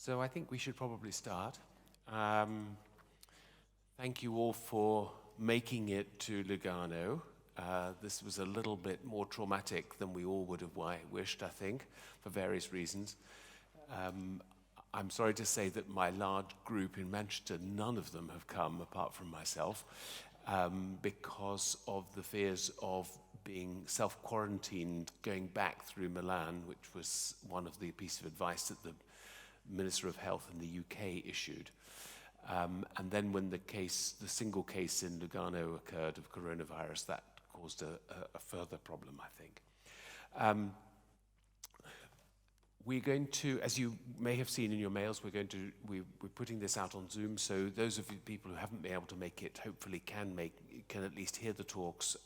So I think we should probably start. Thank you all for making it to Lugano. This was a little bit more traumatic than we all would have wished, I think, for various reasons. I'm sorry to say that my large group in Manchester, none of them have come apart from myself, because of the fears of being self-quarantined going back through Milan, which was one of the pieces of advice that the Minister of Health in the UK issued. And then when the single case in Lugano occurred of coronavirus, that caused a further problem, I think. We're going to, as you may have seen in your mails, we're putting this out on Zoom, so those of you people who haven't been able to make it hopefully can at least hear the talks,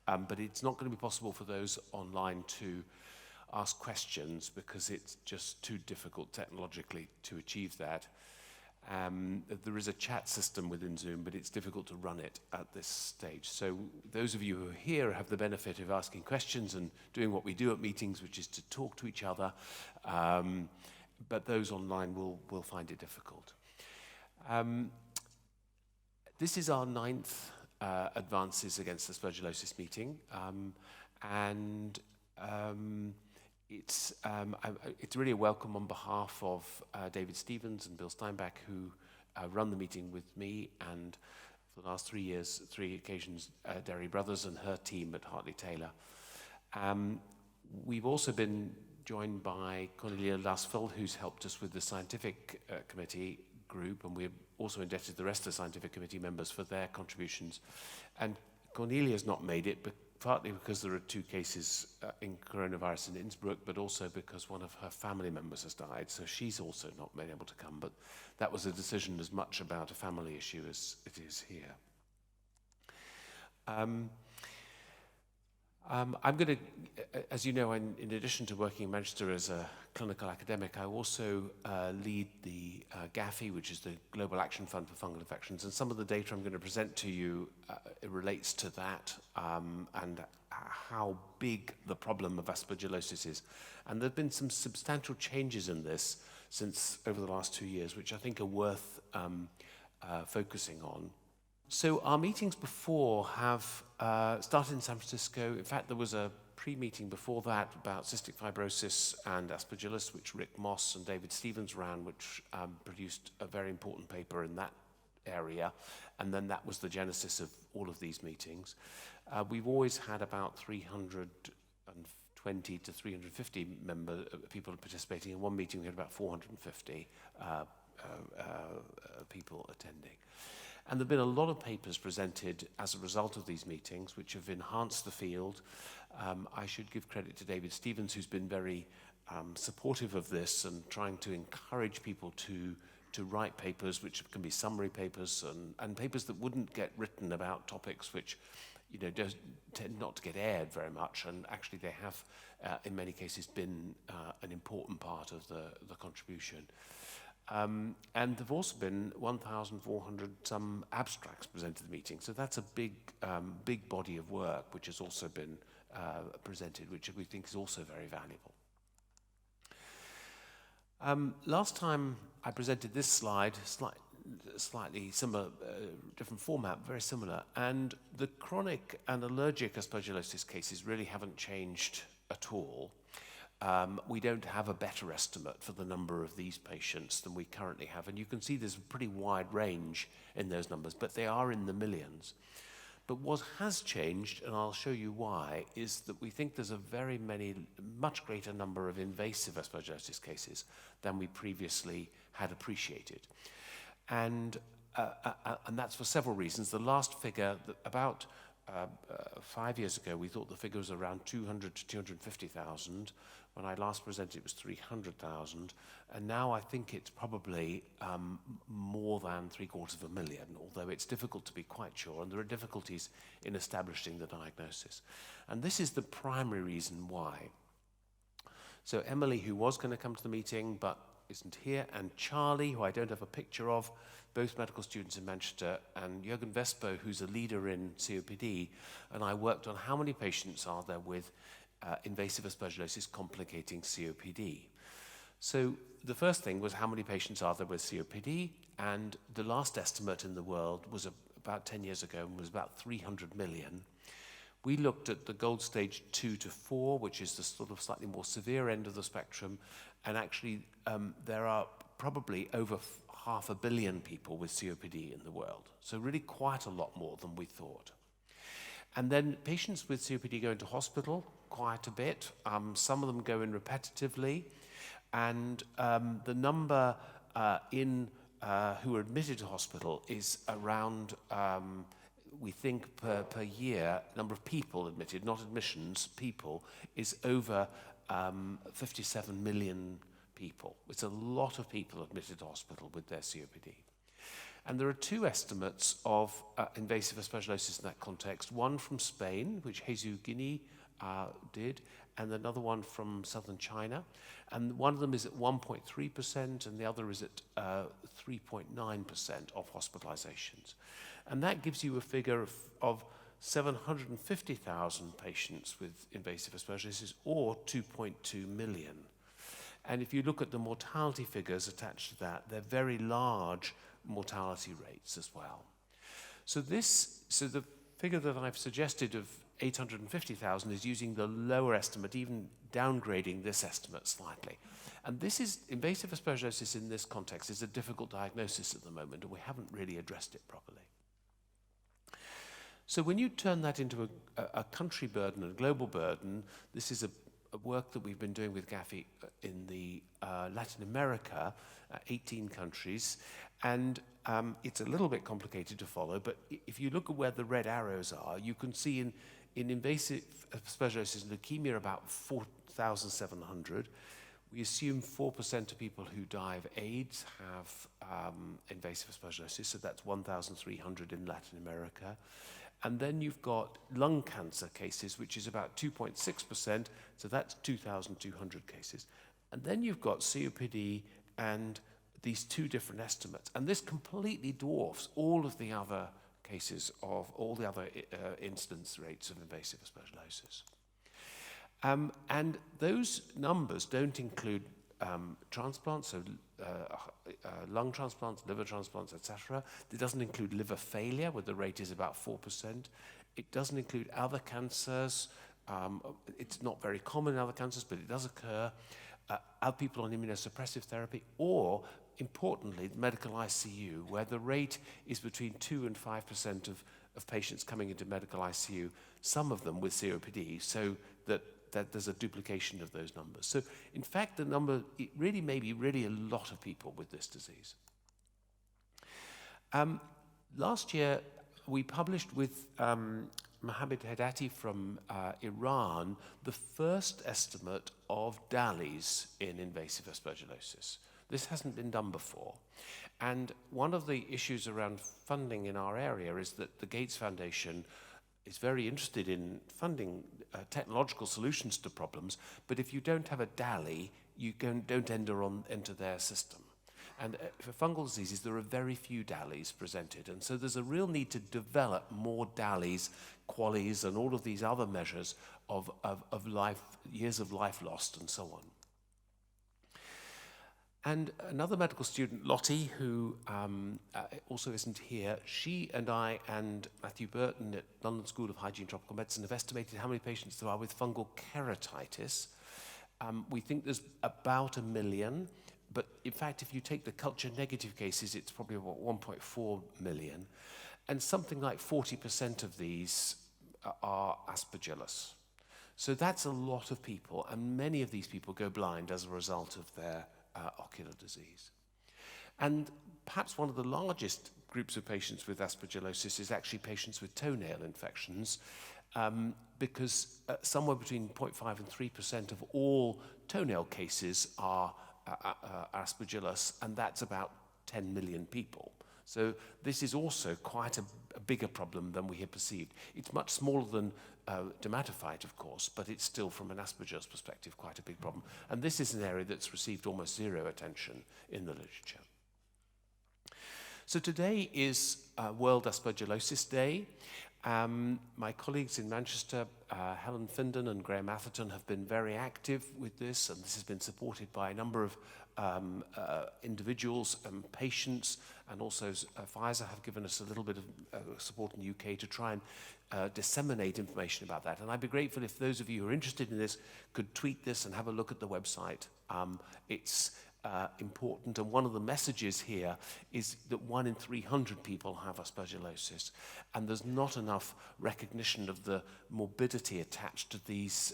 but it's not going to be possible for those online to ask questions because it's just too difficult technologically to achieve that. There is a chat system within Zoom, but it's difficult to run it at this stage. So those of you who are here have the benefit of asking questions and doing what we do at meetings, which is to talk to each other, but those online will find it difficult. This is our 9th Advances Against Aspergillosis meeting, and it's really a welcome on behalf of David Stevens and Bill Steinbach, who run the meeting with me, and for the last 3 occasions, Derry Brothers and her team at Hartley Taylor. We've also been joined by Cornelia Lasfeld, who's helped us with the scientific committee group, and we're also indebted to the rest of the scientific committee members for their contributions. And Cornelia's not made it, but partly because there are 2 cases in coronavirus in Innsbruck, but also because one of her family members has died, so she's also not been able to come. But that was a decision as much about a family issue as it is here. I'm going to, as you know, in addition to working in Manchester as a clinical academic, I also lead the GAFI, which is the Global Action Fund for Fungal Infections, and some of the data I'm going to present to you it relates to that and how big the problem of aspergillosis is. And there have been some substantial changes in this since over the last 2 years, which I think are worth focusing on. So our meetings before have started in San Francisco. In fact, there was a pre-meeting before that about cystic fibrosis and aspergillus, which Rick Moss and David Stevens ran, which produced a very important paper in that area. And then that was the genesis of all of these meetings. We've always had about 320 to 350 people participating. In one meeting, we had about 450 people attending. And there have been a lot of papers presented as a result of these meetings, which have enhanced the field. I should give credit to David Stevens, who's been very supportive of this and trying to encourage people to write papers, which can be summary papers and papers that wouldn't get written about topics which, tend not to get aired very much. And actually, they have, in many cases, been an important part of the contribution. And there have also been 1,400 some abstracts presented at the meeting. So that's a big body of work which has also been presented, which we think is also very valuable. Last time I presented this slide, slightly similar, different format, very similar. And the chronic and allergic aspergillosis cases really haven't changed at all. We don't have a better estimate for the number of these patients than we currently have. And you can see there's a pretty wide range in those numbers, but they are in the millions. But what has changed, and I'll show you why, is that we think there's much greater number of invasive aspergillosis cases than we previously had appreciated. And that's for several reasons. The last figure, about 5 years ago, we thought the figure was around 200 to 250,000. When I last presented, it was 300,000. And now I think it's probably more than 750,000, although it's difficult to be quite sure. And there are difficulties in establishing the diagnosis. And this is the primary reason why. So Emily, who was going to come to the meeting but isn't here, and Charlie, who I don't have a picture of, both medical students in Manchester, and Jürgen Vespo, who's a leader in COPD, and I worked on how many patients are there with invasive aspergillosis complicating COPD. So the first thing was how many patients are there with COPD, and the last estimate in the world was about 10 years ago and was about 300 million. We looked at the gold stage 2 to 4, which is the sort of slightly more severe end of the spectrum, and actually there are probably over 500 million people with COPD in the world. So really quite a lot more than we thought. And then patients with COPD go into hospital quite a bit. Some of them go in repetitively, and the number who are admitted to hospital is around, we think per year, number of people admitted, not admissions, people, is over 57 million people. It's a lot of people admitted to hospital with their COPD. And there are two estimates of invasive aspergillosis in that context, one from Spain, which Jesus Guinea did, and another one from southern China. And one of them is at 1.3%, and the other is at 3.9% of hospitalizations. And that gives you a figure of 750,000 patients with invasive aspergillosis, or 2.2 million. And if you look at the mortality figures attached to that, they're very large mortality rates as well. So the figure that I've suggested of 850,000 is using the lower estimate, even downgrading this estimate slightly. And this is, invasive aspergillosis in this context is a difficult diagnosis at the moment, and we haven't really addressed it properly. So when you turn that into a country burden and a global burden, this is a work that we've been doing with Gafi in the Latin America, 18 countries, and it's a little bit complicated to follow, but if you look at where the red arrows are, you can see in invasive aspergillosis and leukemia about 4,700. We assume 4% of people who die of AIDS have invasive aspergillosis, so that's 1,300 in Latin America. And then you've got lung cancer cases, which is about 2.6%, so that's 2,200 cases. And then you've got COPD and these two different estimates. And this completely dwarfs all of the other cases of all the other incidence rates of invasive aspergillosis. And those numbers don't include transplants, so lung transplants, liver transplants, etc. It doesn't include liver failure, where the rate is about 4%. It doesn't include other cancers. It's not very common in other cancers, but it does occur. Are people on immunosuppressive therapy, or, importantly, medical ICU, where the rate is between 2 and 5% of patients coming into medical ICU, some of them with COPD, so that there's a duplication of those numbers. So, in fact, the number, it really may be really a lot of people with this disease. Last year, we published with Mohammed Hedati from Iran the first estimate of DALYs in invasive aspergillosis. This hasn't been done before. And one of the issues around funding in our area is that the Gates Foundation is very interested in funding technological solutions to problems, but if you don't have a DALY, you don't enter their system. And for fungal diseases, there are very few DALYs presented, and so there's a real need to develop more DALYs, QALYs, and all of these other measures of life, years of life lost, and so on. And another medical student, Lottie, who also isn't here, she and I and Matthew Burton at London School of Hygiene and Tropical Medicine have estimated how many patients there are with fungal keratitis. We think there's about 1 million, but in fact, if you take the culture negative cases, it's probably about 1.4 million. And something like 40% of these are Aspergillus. So that's a lot of people, and many of these people go blind as a result of their ocular disease. And perhaps one of the largest groups of patients with aspergillosis is actually patients with toenail infections, because somewhere between 0.5 and 3% of all toenail cases are Aspergillus, and that's about 10 million people. So this is also quite a bigger problem than we had perceived. It's much smaller than dermatophyte, of course, but it's still, from an Aspergillus perspective, quite a big problem. And this is an area that's received almost zero attention in the literature. So today is World Aspergillosis Day, My colleagues in Manchester, Helen Findon and Graham Atherton, have been very active with this, and this has been supported by a number of individuals and patients, and also Pfizer have given us a little bit of support in the UK to try and disseminate information about that. And I'd be grateful if those of you who are interested in this could tweet this and have a look at the website. It's important, and one of the messages here is that 1 in 300 people have aspergillosis, and there's not enough recognition of the morbidity attached to these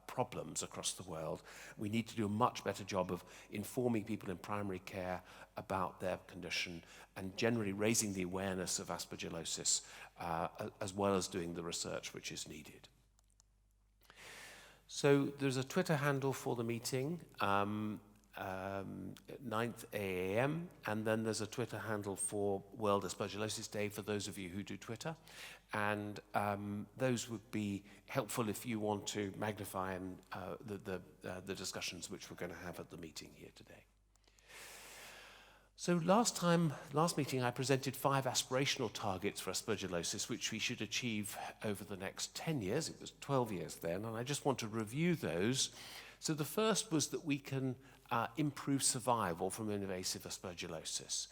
problems across the world. We need to do a much better job of informing people in primary care about their condition and generally raising the awareness of aspergillosis, as well as doing the research which is needed. So there's a Twitter handle for the meeting, 9th AAM, and then there's a Twitter handle for World Aspergillosis Day for those of you who do Twitter, and those would be helpful if you want to magnify the discussions which we're going to have at the meeting here today. So last meeting, I presented 5 aspirational targets for aspergillosis, which we should achieve over the next 10 years. It was 12 years then, and I just want to review those. So the first was that we can improve survival from invasive aspergillosis.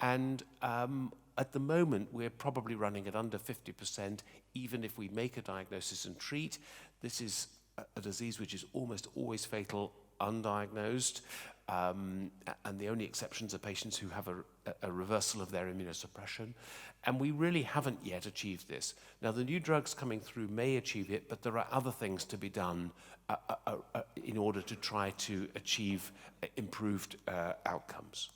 And at the moment, we're probably running at under 50%, even if we make a diagnosis and treat. This is a disease which is almost always fatal undiagnosed, and the only exceptions are patients who have a reversal of their immunosuppression. And we really haven't yet achieved this. Now, the new drugs coming through may achieve it, but there are other things to be done in order to try to achieve improved outcomes.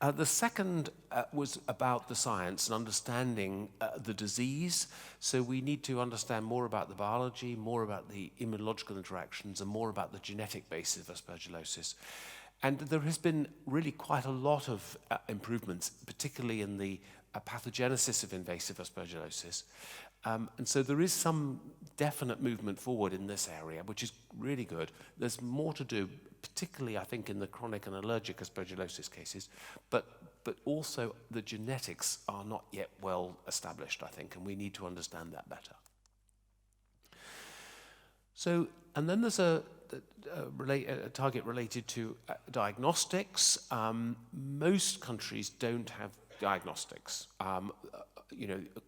The second was about the science and understanding the disease. So we need to understand more about the biology, more about the immunological interactions, and more about the genetic basis of aspergillosis. And there has been really quite a lot of improvements, particularly in the pathogenesis of invasive aspergillosis. And so there is some definite movement forward in this area, which is really good. There's more to do, particularly, I think, in the chronic and allergic aspergillosis cases, but also the genetics are not yet well established, I think, and we need to understand that better. So, and then there's a target related to diagnostics. Most countries don't have diagnostics.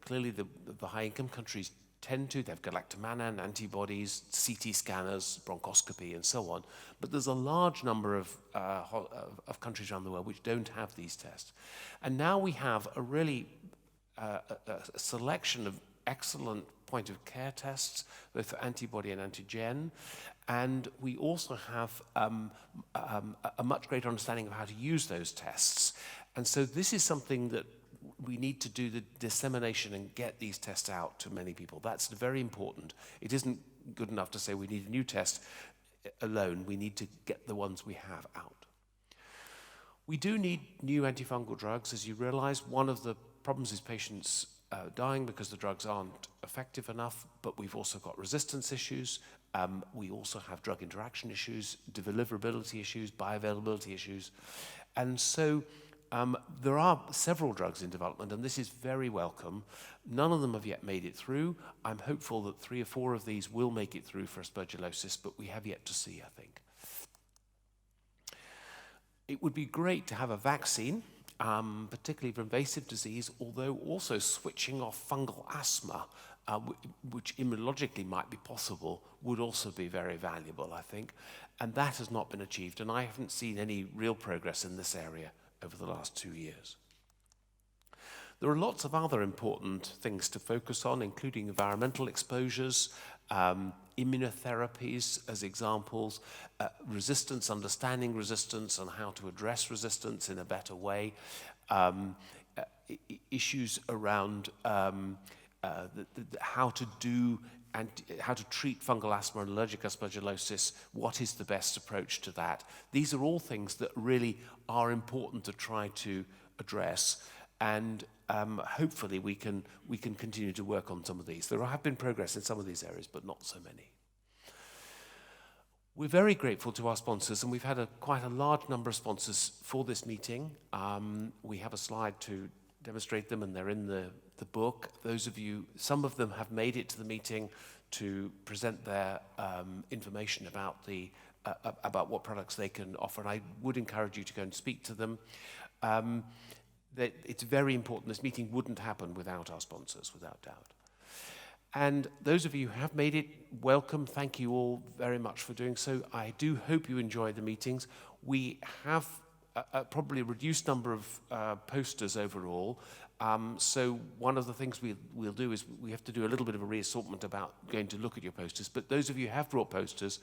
Clearly the high-income countries tend to. They have galactomannan, antibodies, CT scanners, bronchoscopy, and so on. But there's a large number of countries around the world which don't have these tests. And now we have a really a selection of excellent point-of-care tests, both for antibody and antigen. And we also have a much greater understanding of how to use those tests. And so this is something that we need to do the dissemination and get these tests out to many people. That's very important. It isn't good enough to say we need a new test alone. We need to get the ones we have out. We do need new antifungal drugs. As you realize, one of the problems is patients dying because the drugs aren't effective enough, but we've also got resistance issues. We also have drug interaction issues, deliverability issues, bioavailability issues. And so there are several drugs in development, and this is very welcome. None of them have yet made it through. I'm hopeful that 3 or 4 of these will make it through for aspergillosis, but we have yet to see, I think. It would be great to have a vaccine, particularly for invasive disease, although also switching off fungal asthma, which immunologically might be possible, would also be very valuable, I think. And that has not been achieved, and I haven't seen any real progress in this area over the last 2 years. There are lots of other important things to focus on, including environmental exposures, immunotherapies as examples, resistance, understanding resistance and how to address resistance in a better way, issues around how to treat fungal asthma and allergic aspergillosis, what is the best approach to that. These are all things that really are important to try to address, and hopefully we can continue to work on some of these. There have been progress in some of these areas, but not so many. We're very grateful to our sponsors, and we've had quite a large number of sponsors for this meeting. We have a slide to demonstrate them, and they're in the book. Those of you, some of them have made it to the meeting to present their information about what products they can offer, and I would encourage you to go and speak to them. It's very important. This meeting wouldn't happen without our sponsors, without doubt. And those of you who have made it, welcome. Thank you all very much for doing so. I do hope you enjoy the meetings. We have probably a reduced number of posters overall. So one of the things we'll do is we have to do a little bit of a reassortment about going to look at your posters. But those of you who have brought posters,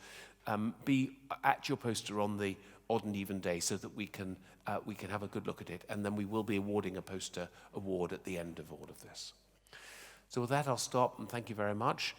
be at your poster on the odd and even day so that we can have a good look at it. And then we will be awarding a poster award at the end of all of this. So with that, I'll stop, and thank you very much.